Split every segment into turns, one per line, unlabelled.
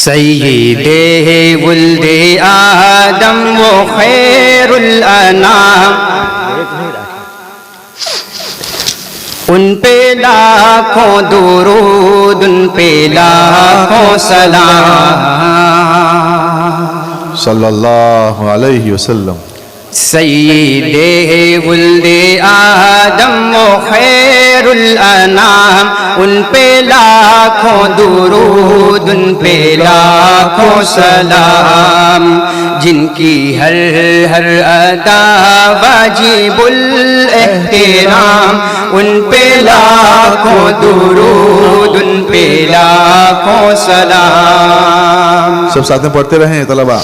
سید ولد آدم وہ خیر الانام، ان پہ لاکھوں درود، ان پہ لاکھوں سلام،
صلی اللہ علیہ وسلم۔
سید ولد آدم وہ خیر الانام، ان پہ لاکھوں درود، ان پہ لاکھوں سلام، جن کی ہر ہر ادا واجب الاحترام، ان پہ لاکھوں درود، ان پہ لاکھوں سلام۔
سب ساتھ میں پڑھتے رہیں طلبہ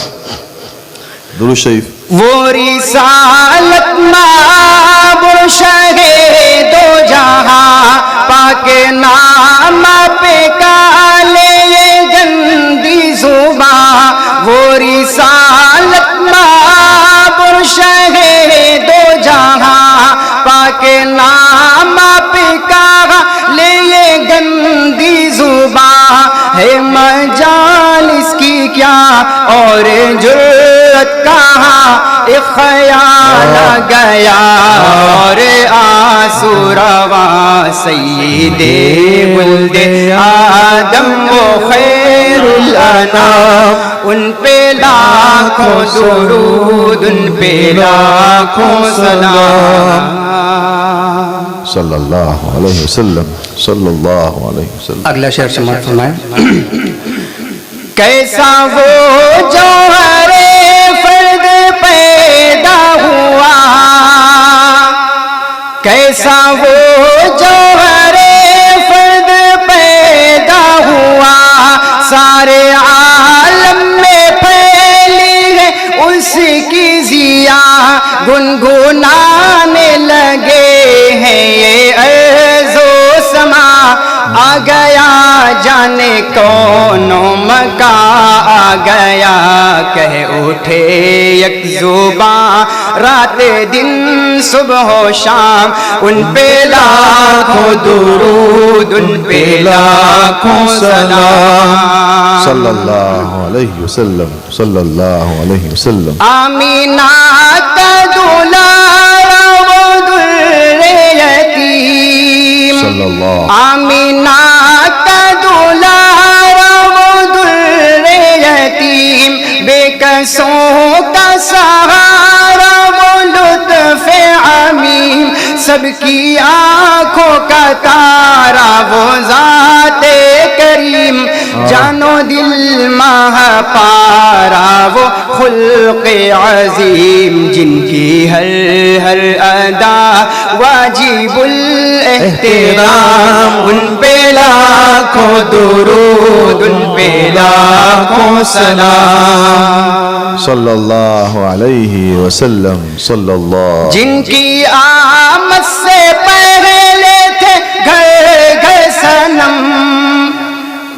درود شریف۔
وہ رسالت مابر شہ دو جہاں، پاک نام پہ کالے گندی زباں، وہ رسالت مابر شہ دو جہاں، پاک نام پہ کالے گندی زباں، ہے مجال اس کی کیا اور جرأت کہاں، ایک خیال گیا اور آنسو رواں، سید ولد آدم وہ خیر الانام، ان پہ لاکھوں درود، ان پہ لاکھوں سلام۔
صلی اللہ علیہ وسلم، صلی اللہ علیہ وسلم۔
اگلا شعر سماعت فرمائیں۔ کیسا وہ جوہر فرد پیدا ہوا، کیسا وہ جوہر فرد پیدا ہوا، سارے عالم میں پھیلی ہے اس کی ضیا، گنگنانے لگے ہیں یہ ارض و سما، آ گیا جانے کونوں مکاں، آ گیا کہہ اٹھے یک زباں، رات دن صبح و شام، ان پہ لاکھوں درود، ان پہ لاکھوں سلام۔
صلی اللہ علیہ وسلم، صلی اللہ علیہ وسلم۔
آمینہ کا دلارا وہ در یتیم،
صلی اللہ۔
آمینہ کا دلارا وہ در یتیم، بے کسوں کا سہارا وہ لطف عمیم، سب کی آنکھوں کا تارا وہ ذات کریم، جان و دل ماہ پارا وہ خلق عظیم، جن کی ہر ہر ادا واجب الاحترام، ان پہ لاکھوں درود، ان پہ لاکھوں سلام۔
صلی اللہ علیہ وسلم، صلی اللہ۔
جن کی آمد سے پہلے تھے گھر گھر صنم،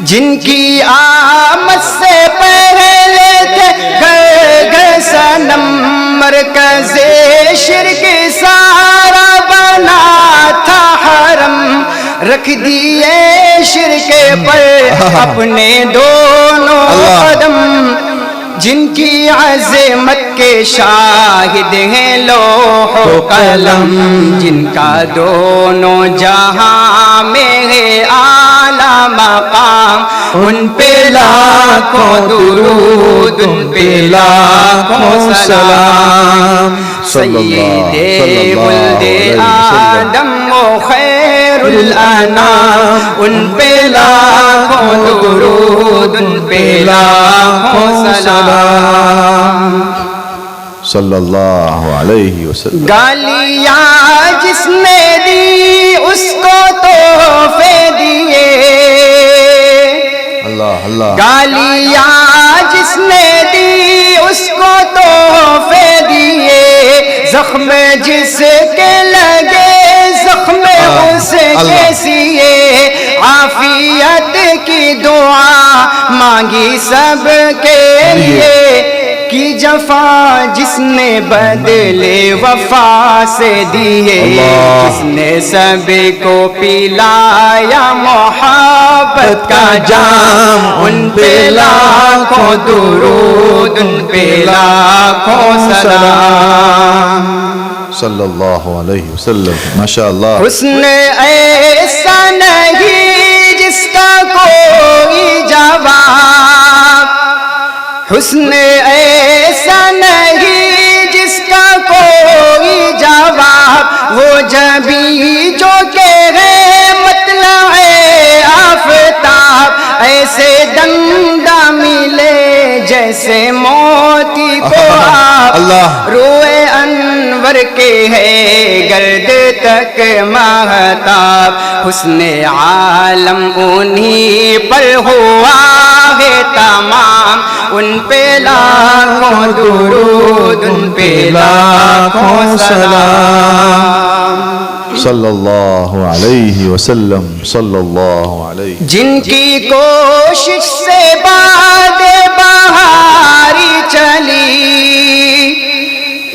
جن کی آمد سے پہلے تھے گھر گھر صنم، مرکز شرک سارا بنا تھا حرم، رکھ دیے شرک پر اپنے دونوں قدم، جن کی عظمت کے شاہد ہیں لوح و قلم، جن کا دونوں جہاں میں ہے اعلیٰ مقام، ان پہ لاکھوں درود، ان پہ لاکھوں سلام۔ سید ولد آدم وہ خیر الانام، ان پہ لاکھوں درود، ان پہ لاکھوں سلام۔
صلی اللہ علیہ وسلم۔
گالیاں جس نے دی اس کو تحفے دیے،
اللہ اللہ۔
گالیاں جس نے دی اس کو تحفے دیے، زخم جس کے لگے زخم اس کے سیے، عافیت کی دعا مانگی سب کے لیے، کی جفا جس نے بدلے وفا سے دیے، جس نے سب کو پلایا محبت کا جام، ان پہ لاکھوں درود ان پہ لاکھوں سلام
صلی اللہ علیہ وسلم. ماشاء اللہ.
حسن ایسا نہیں جس کا کوئی جواب، حسن ایسا نہیں جس کا کوئی جواب، وہ جبھی جو کہ ہے مطلع آفتاب، ایسے دندہ ملے جیسے موتی کو آپ، روئے انور کے ہے گرد تک مہتاب، حسن عالم انہی پر ہوا ہے تمام، ان پہ لاکھوں درود ان پہ لاکھوں سلام.
صلی اللہ علیہ وسلم. صلی اللہ علیہ.
جن کی کوشش سے باد بہاری چلی،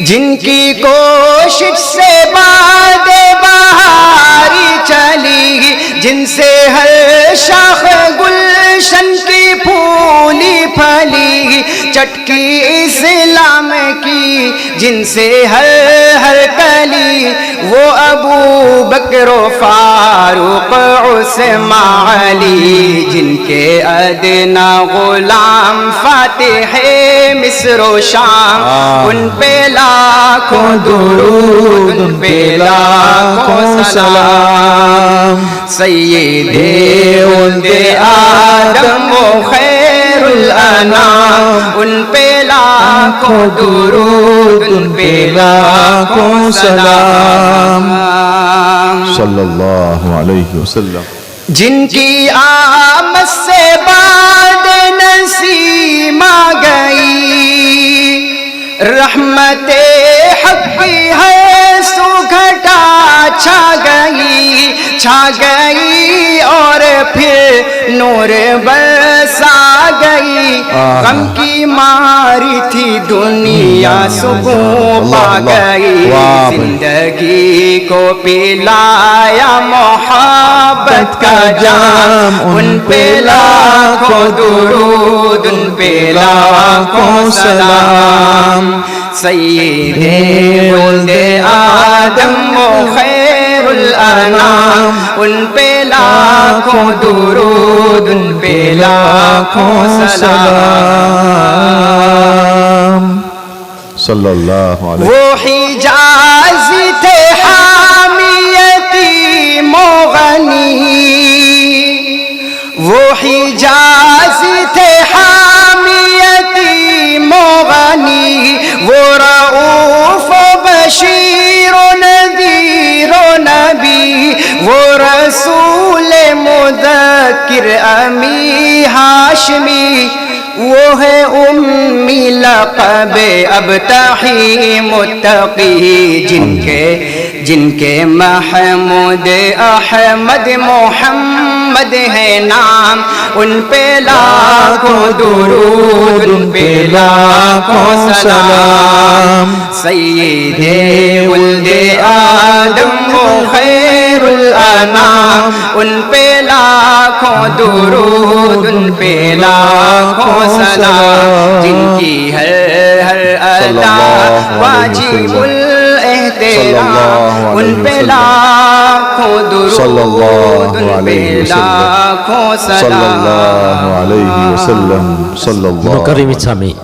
جن کی کوشش سے باد بہاری چلی، جن سے ہر شاخ گلشن کی پھولی پھلی، چٹکی اسلام کی جن سے ہر کلی، وہ ابو بکر و فاروق عثمان علی، جن کے ادنا غلام فاتح مصر و شام، ان پہ لاکھوں درود ان پہ لاکھوں سلام. سید ولد آدم و خیر الانام، ان پہ لاکھوں درود ان پہ لاکھوں سلام.
صلی اللہ علیہ وسلم.
جن کی آمد سے بعد نسیم آ گئی، رحمت حق کی ہے سو گھٹا چھا گئی اور پھر نور برسا گئی، غم کی ماری تھی دنیا سکون پا گئی، زندگی کو پلایا محبت کا جام، ان پہ لاکھوں درود ان پہ لاکھوں سلام. سید ولد آدم و خیر الانام، ان پہ لاکھوں درود ان پہ لاکھوں سلام.
صلی اللہ علیہ.
وہ حجازی تھے حامی یتیم و غنی، وہ حجازی تھے حامی یتیم و غنی، وہ رؤوف و بشیر و نذیر و نبی، وہ رسول مذکر امی ہاشمی، وہ ہے امی لقب ابتحی متقی، جن کے محمود احمد محمد ہے نام، ان پہ لاکھوں درود ان پہ لاکھوں سلام. سید ولد آدم و خیر الانام، ان پہ لاکھوں درود ان پہ لاکھوں سلام. جن کی ہر ادا واجب الاحترام، ان پہ لاکھوں درود ان پہ لاکھوں سلام.
صلی اللہ علیہ وسلم. صلی اللہ.
مکرم سامعین،